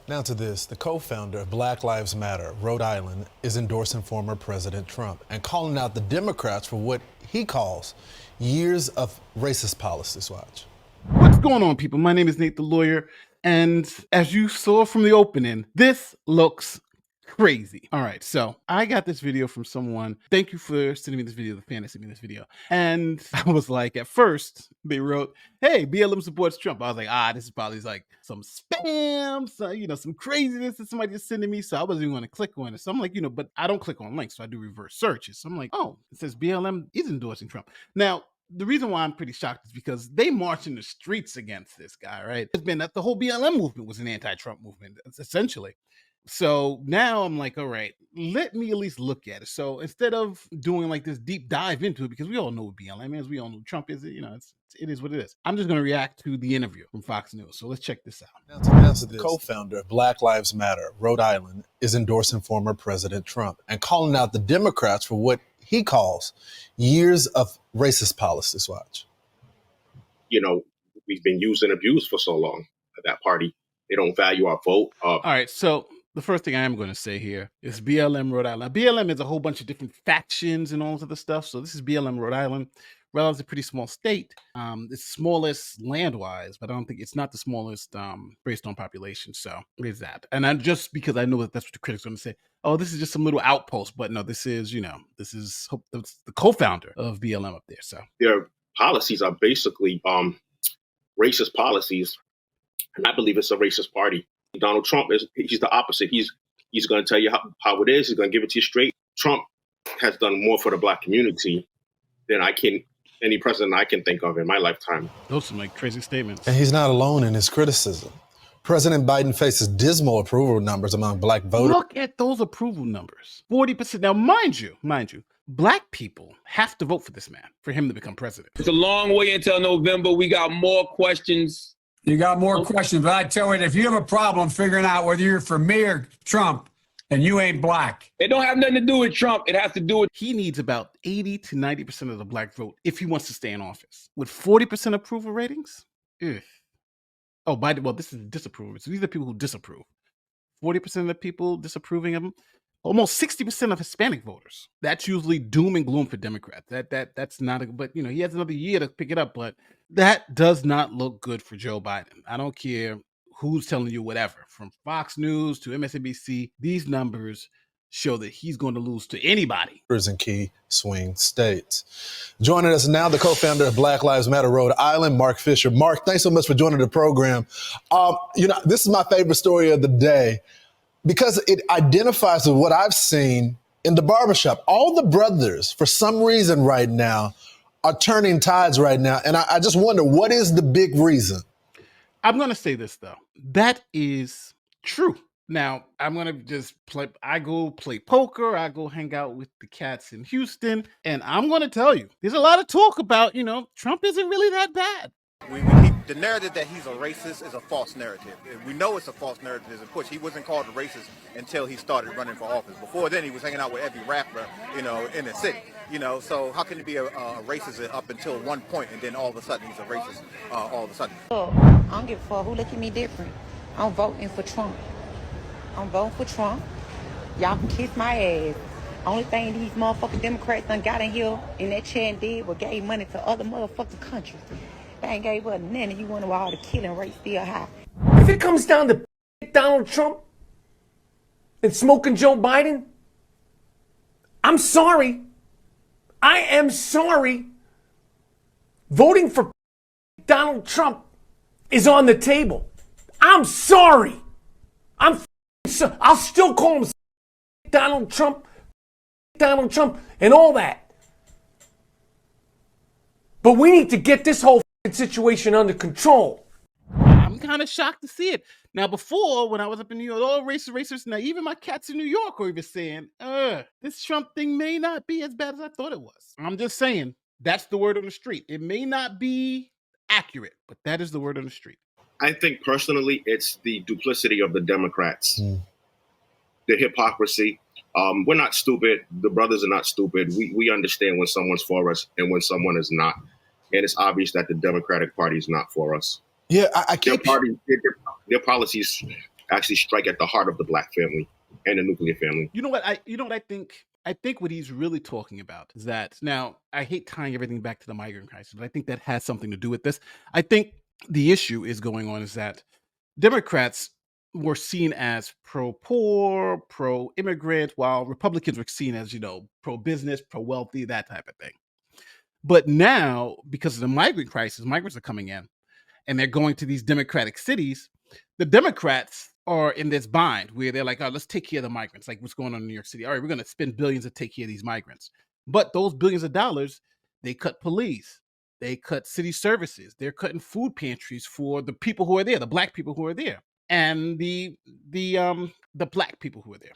Now to this, the co-founder of Black Lives Matter, Rhode Island, is endorsing former President Trump and calling out the Democrats for what he calls years of racist policies. Watch. What's going on, people? My name is Nate the Lawyer, and as you saw from the opening, this looks crazy. All right, so I got this video from someone. Thank you for sending me this video, the fan that sent me this video. And I was like, at first, they wrote, hey, BLM supports Trump. I was like, this is probably like some spam, some craziness that somebody just sending me. So I wasn't even going to click on it. So I'm like, but I don't click on links, so I do reverse searches. So I'm like, oh, it says BLM is endorsing Trump. Now, the reason why I'm pretty shocked is because they march in the streets against this guy, right? It's been that the whole BLM movement was an anti-Trump movement, essentially. So now I'm like, all right, let me at least look at it. So instead of doing like this deep dive into it, because we all know what BLM is, we all know who Trump is, it is what it is. I'm just going to react to the interview from Fox News. So let's check this out. Now to the co-founder of Black Lives Matter, Rhode Island, is endorsing former President Trump and calling out the Democrats for what he calls years of racist policies. Watch. We've been used and abused for so long. That party, they don't value our vote. All right, so the first thing I am going to say here is BLM Rhode Island. BLM is a whole bunch of different factions and all this other stuff. So this is BLM Rhode Island. Rhode Island's a pretty small state. It's smallest land-wise, but I don't think it's not the smallest based on population. So there's that. And just because I know that that's what the critics are going to say, oh, this is just some little outpost. But no, this is the co-founder of BLM up there. So their policies are basically racist policies, and I believe it's a racist party. Donald Trump he's the opposite. He's going to tell you how it is. He's going to give it to you straight. Trump has done more for the Black community than any president I can think of in my lifetime. Those are some like crazy statements. And he's not alone in his criticism. President Biden faces dismal approval numbers among Black voters. Look at those approval numbers. 40%. Now, mind you, Black people have to vote for this man for him to become president. It's a long way until November. We got more questions. You got more questions, but I tell you, if you have a problem figuring out whether you're for me or Trump, and you ain't Black. It don't have nothing to do with Trump. It has to do with... He needs about 80 to 90% of the Black vote if he wants to stay in office. With 40% approval ratings? Ugh. Oh, this is disapproval. So these are people who disapprove. 40% of the people disapproving of him. Almost 60% of Hispanic voters. That's usually doom and gloom for Democrats. That's not but he has another year to pick it up, but that does not look good for Joe Biden. I don't care who's telling you whatever, from Fox News to MSNBC, these numbers show that he's going to lose to anybody. In key swing states. Joining us now, the co-founder of Black Lives Matter Rhode Island, Mark Fisher. Mark, thanks so much for joining the program. This is my favorite story of the day because it identifies with what I've seen in the barbershop. All the brothers, for some reason right now, are turning tides right now. And I just wonder, what is the big reason? I'm going to say this, though. That is true. Now, I'm going to just I go play poker. I go hang out with the cats in Houston. And I'm going to tell you, there's a lot of talk about, Trump isn't really that bad. The narrative that he's a racist is a false narrative. We know it's a false narrative. It's a push. He wasn't called a racist until he started running for office. Before then, he was hanging out with every rapper, in the city. So how can he be a racist up until one point, and then all of a sudden he's a racist all of a sudden? I don't give a fuck who look at me different. I'm voting for Trump. I'm voting for Trump. Y'all can kiss my ass. Only thing these motherfucking Democrats done got in here in that chair and did was gave money to other motherfucking countries. They ain't gave us none, and you wonder why all the killing rate still high. If it comes down to Donald Trump and smoking Joe Biden, I'm sorry. I am sorry. Voting for Donald Trump is on the table. I'm sorry. I'll still call him Donald Trump, and all that. But we need to get this whole situation under control. I'm kind of shocked to see it. Now, before, when I was up in New York, all racist, now even my cats in New York were even saying, this Trump thing may not be as bad as I thought it was. I'm just saying, that's the word on the street. It may not be accurate, but that is the word on the street. I think personally, it's the duplicity of the Democrats, the hypocrisy. We're not stupid. The brothers are not stupid. We understand when someone's for us and when someone is not. And it's obvious that the Democratic Party is not for us. Yeah, I keep... Their policies actually strike at the heart of the Black family and the nuclear family. You know what I think? I think what he's really talking about is that, now, I hate tying everything back to the migrant crisis, but I think that has something to do with this. I think the issue is going on is that Democrats were seen as pro-poor, pro-immigrant, while Republicans were seen as, pro-business, pro-wealthy, that type of thing. But now, because of the migrant crisis, migrants are coming in and they're going to these Democratic cities. The Democrats are in this bind where they're like, oh, let's take care of the migrants. Like what's going on in New York City. All right, we're going to spend billions to take care of these migrants. But those billions of dollars, they cut police. They cut city services. They're cutting food pantries for the people who are there, the Black people who are there, and the Black people who are there.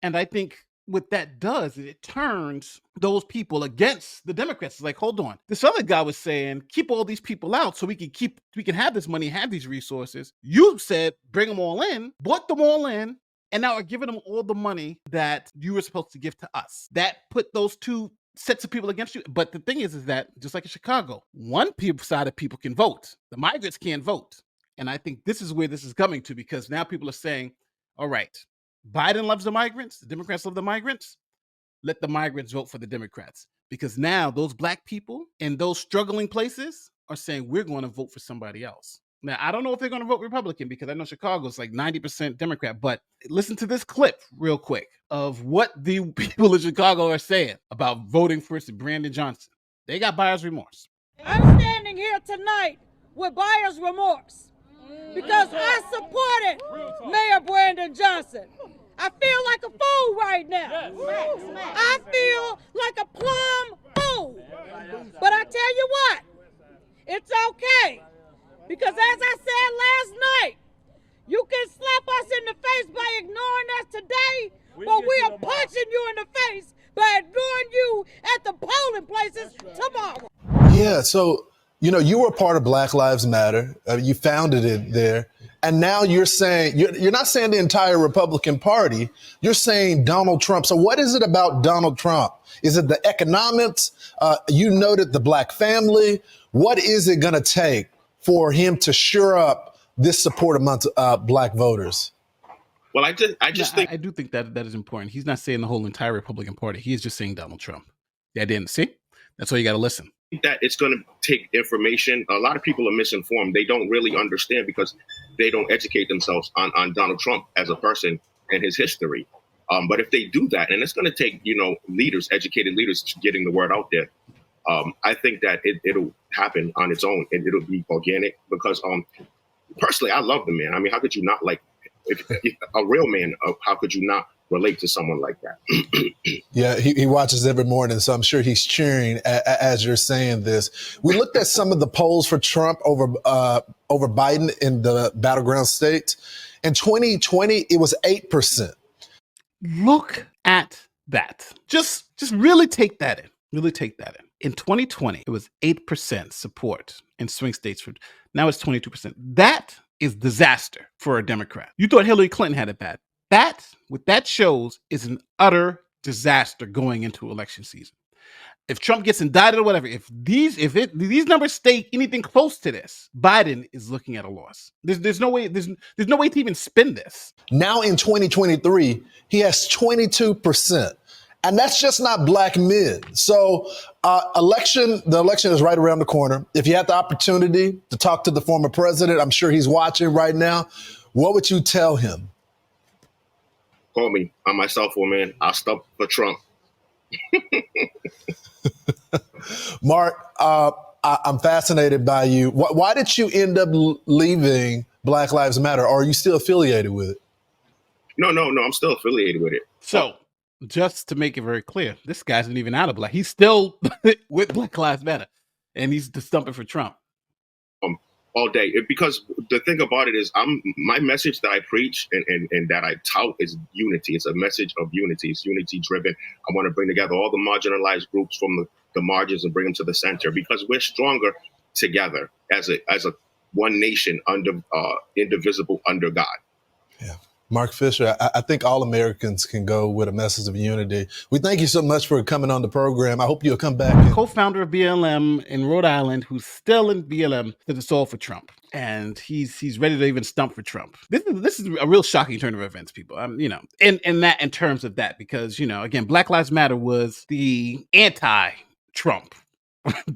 And I think what that does is it turns those people against the Democrats. It's like, hold on. This other guy was saying, keep all these people out so we can have this money, have these resources. You said, bring them all in, brought them all in, and now are giving them all the money that you were supposed to give to us. That put those two sets of people against you. But the thing is that just like in Chicago, one side of people can vote. The migrants can't vote. And I think this is where this is coming to, because now people are saying, all right, Biden loves the migrants. The Democrats love the migrants. Let the migrants vote for the Democrats. Because now those Black people in those struggling places are saying, we're going to vote for somebody else. Now, I don't know if they're going to vote Republican, because I know Chicago's like 90% Democrat. But listen to this clip real quick of what the people in Chicago are saying about voting for Brandon Johnson. They got buyer's remorse. I'm standing here tonight with buyer's remorse because I supported Mayor Brandon Johnson. I feel like a fool right now. I feel like a plum fool. But I tell you what, it's okay. Because as I said last night, you can slap us in the face by ignoring us today, but we are punching you in the face by ignoring you at the polling places tomorrow. Yeah, so, you were part of Black Lives Matter. You founded it there. And now you're saying, you're not saying the entire Republican Party, you're saying Donald Trump. So what is it about Donald Trump? Is it the economics? You noted the Black family. What is it going to take for him to shore up this support amongst Black voters? Well, I just think I do think that is important. He's not saying the whole entire Republican Party. He is just saying Donald Trump. Yeah, I didn't see. That's why you got to listen. That it's going to take information. A lot of people are misinformed. They don't really understand because they don't educate themselves on Donald Trump as a person and his history. But if they do that, and it's going to take, leaders, educated leaders, getting the word out there, I think that it'll happen on its own, and it'll be organic because personally, I love the man. I mean, how could you not like if a real man? How could you not relate to someone like that? Yeah, he watches every morning, so I'm sure he's cheering as you're saying this. We looked at some of the polls for Trump over Biden in the battleground states. In 2020, it was 8%. Look at that. Just really take that in. Really take that in. In 2020, it was 8% support in swing states. Now it's 22%. That is disaster for a Democrat. You thought Hillary Clinton had it bad. What that shows is an utter disaster going into election season. If Trump gets indicted or whatever, if these numbers stay anything close to this, Biden is looking at a loss. There's no way to even spin this. Now in 2023, he has 22%. And that's just not Black men. So the election is right around the corner. If you had the opportunity to talk to the former president, I'm sure he's watching right now, what would you tell him? Call me on my cell phone, man. I'll stop for Trump. Mark, I'm fascinated by you. Why did you end up leaving Black Lives Matter? Or are you still affiliated with it? No. I'm still affiliated with it. So just to make it very clear, this guy's not even out of Black. He's still with Black Lives Matter, and he's stumping for Trump. All day, because the thing about it is, my message that I preach and that I tout is unity. It's a message of unity. It's unity driven. I want to bring together all the marginalized groups from the margins and bring them to the center, because we're stronger together as a one nation indivisible under God. Yeah. Mark Fisher, I think all Americans can go with a message of unity. We thank you so much for coming on the program. I hope you'll come back. Co-founder of BLM in Rhode Island, who's still in BLM, that it's all for Trump. and he's ready to even stump for Trump. This is a real shocking turn of events, people. You know, in terms of that, because, you know, again, Black Lives Matter was the anti-Trump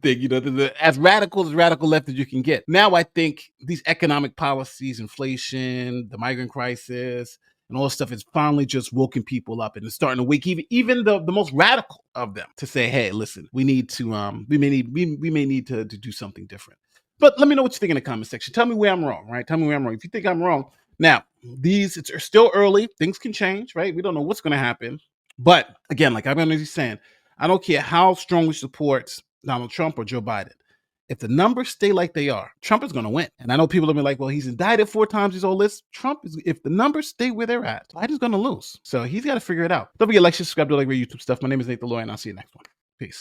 thing, you know, as radical left as you can get. Now I think these economic policies, inflation, the migrant crisis, and all this stuff is finally just woken people up, and it's starting to wake even the most radical of them to say, hey, listen, we need to we may need to do something different. But let me know what you think in the comment section. Tell me where I'm wrong, right? Tell me where I'm wrong. If you think I'm wrong, now it's still early. Things can change, right? We don't know what's going to happen. But again, like I'm going to be saying, I don't care how strongly supports Donald Trump or Joe Biden. If the numbers stay like they are, Trump is going to win. And I know people are going to be like, well, he's indicted 4 times, he's all this. Trump is, if the numbers stay where they're at, Biden's going to lose. So he's got to figure it out. Don't forget, like, subscribe to like YouTube stuff. My name is Nate the Lawyer, and I'll see you next one. Peace.